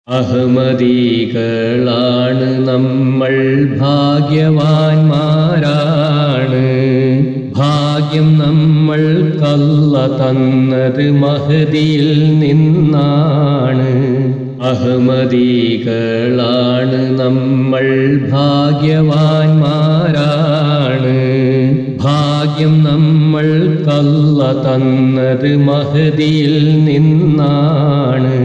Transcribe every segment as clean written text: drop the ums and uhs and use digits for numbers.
അഹ്മദീകളാണ് നമ്മൾ, ഭാഗ്യവാന്മാരാണ്. ഭാഗ്യം നമ്മൾക്കല്ല തന്നത് മഹദിയിൽ നിന്നാണ്. അഹ്മദീകളാണ് നമ്മൾ, ഭാഗ്യവാന്മാരാണ്. ഭാഗ്യം നമ്മൾക്കല്ല തന്നത് മഹദിയിൽ നിന്നാണ്.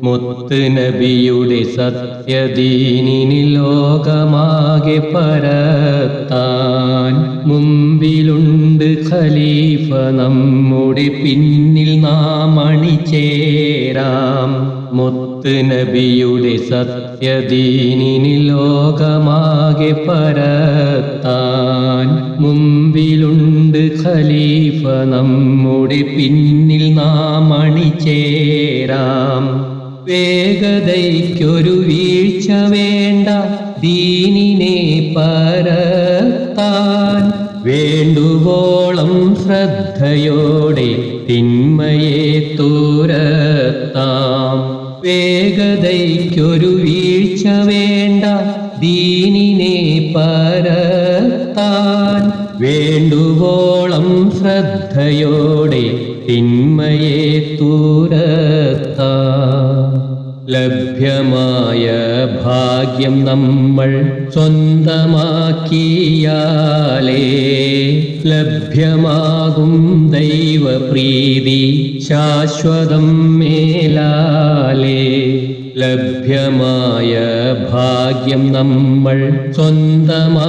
മുത്ത് നബിയുടെ സത്യദീനിന് ലോകമാകെ പരത്താൻ മുമ്പിലുണ്ട് ഖലീഫ, നമ്മുടെ പിന്നിൽ നാം അണിചേരാം. മുത്ത് നബിയുടെ സത്യദീനിന് ലോകമാകെ പരത്താൻ മുമ്പിലുണ്ട് ഖലീഫ, നമ്മുടെ പിന്നിൽ നാം അണിചേരാം. വേഗതയ്ക്കൊരു വീഴ്ച വേണ്ട, ദീനിനെ പരത്താൻ വേണ്ടുവോളം ശ്രദ്ധയോടെ തിന്മയെ തുരത്താം. വേഗതയ്ക്കൊരു വീഴ്ച വേണ്ട, ദീനിനെ പരത്താൻ വേണ്ടുവോളം ശ്രദ്ധയോടെ തിന്മയെ തുരത്താം. ലഭ്യമായ ഭാഗ്യം നമ്മൾ സ്വന്തമാക്കിയാലേ ലഭ്യമാകും ദൈവപ്രീതി ശാശ്വതം മേലാലേ. ലഭ്യമായ ഭാഗ്യം നമ്മൾ സ്വന്തമാക്കിയാലേ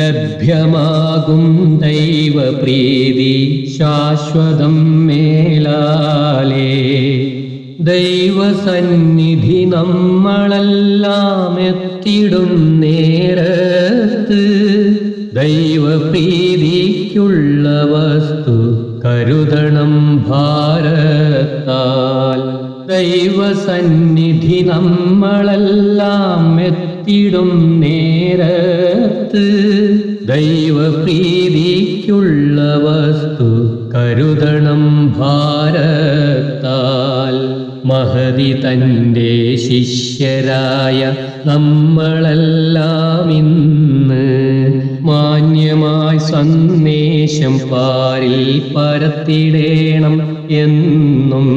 ലഭ്യമാകും ദൈവപ്രീതി ശാശ്വതം മേലാലേ. ദൈവസന്നിധി നമ്മളെല്ലാം എത്തിടും നേരത്ത് ദൈവപ്രീതിക്കുള്ള വസ്തു കരുതണം ഭാരത്താൽ. ദൈവസന്നിധി നമ്മളെല്ലാം എത്തിടും നേരത്ത് ദൈവപ്രീതിക്കുള്ള വസ്തു കരുതണം ഭാരത്താൽ. മഹദി തൻ്റെ ശിഷ്യരായ നമ്മളെല്ലാം ഇന്ന് മാന്യമായി സന്ദേശം പാരിൽ പരത്തിടേണം എന്നും.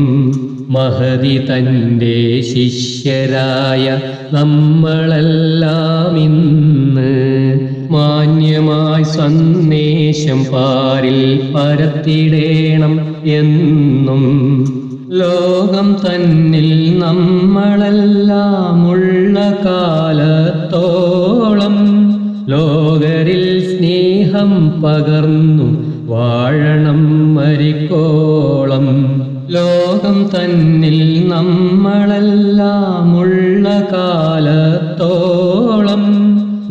മഹദി തൻ്റെ ശിഷ്യരായ നമ്മളെല്ലാം ഇന്ന് മാന്യമായി സന്ദേശം പാരിൽ പരത്തിടേണം എന്നും. ലോകം തന്നിൽ നമ്മളെല്ലാം ഉള്ള കാലത്തോളം ലോകരിൽ സ്നേഹം പകർന്നു വാഴണം മരിക്കോളം. ലോകം തന്നിൽ നമ്മളെല്ലാം ഉള്ള കാലത്തോളം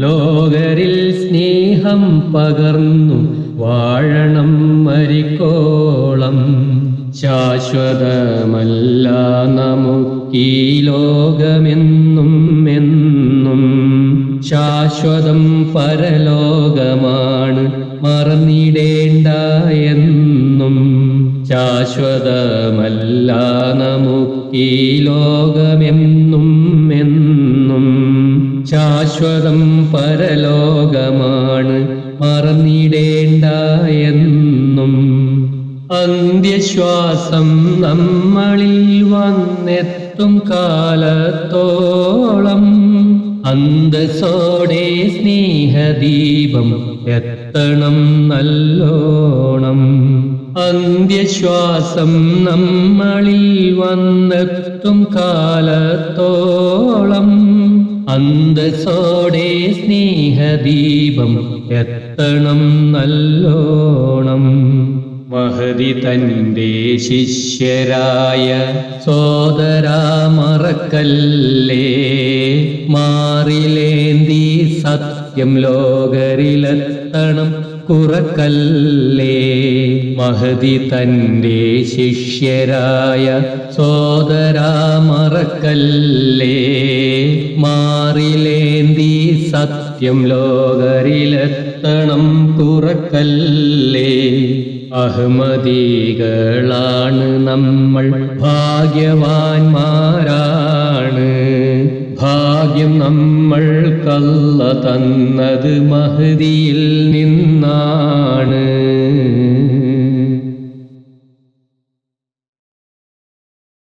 ലോകരിൽ സ്നേഹം പകർന്നു വാഴണം മരിക്കോളം. ശാശ്വതമല്ല നമുക്കീ ലോകമെന്നും എന്നും, ശാശ്വതം പരലോകമാണ് മറന്നിടേണ്ട എന്നും. ശാശ്വതമല്ല നമുക്കീ ലോകമെന്നും എന്നും, ശാശ്വതം പരലോകമാണ് മറന്നിടേണ്ട എന്നും. അന്ത്യശ്വാസം നമ്മളിൽ വന്നെത്തും കാലത്തോളം അന്തസ്സോടെ സ്നേഹദീപം എത്തണം നല്ലോണം. അന്ത്യശ്വാസം നമ്മളിൽ വന്നെത്തും കാലത്തോളം അന്തസ്സോടെ സ്നേഹദീപം എത്തണം നല്ലോണം. മഹദി തൻ്റെ ശിഷ്യരായ സോദരാ മറക്കല്ലേ, മാറിലേന്തി സത്യം ലോകരിലെത്തണം കുറക്കല്ലേ. മഹദി തൻ്റെ ശിഷ്യരായ സോദരാ മറക്കല്ലേ, മാറിലേന്തി സത്യം ലോകരിലെത്തണം കുറക്കല്ലേ. അഹ്മദികളാണ് നമ്മൾ, ഭാഗ്യവാന്മാരാണ്. ഭാഗ്യം നമ്മൾക്കല്ല തന്നത് മഹ്ദിയിൽ നിന്നാണ്.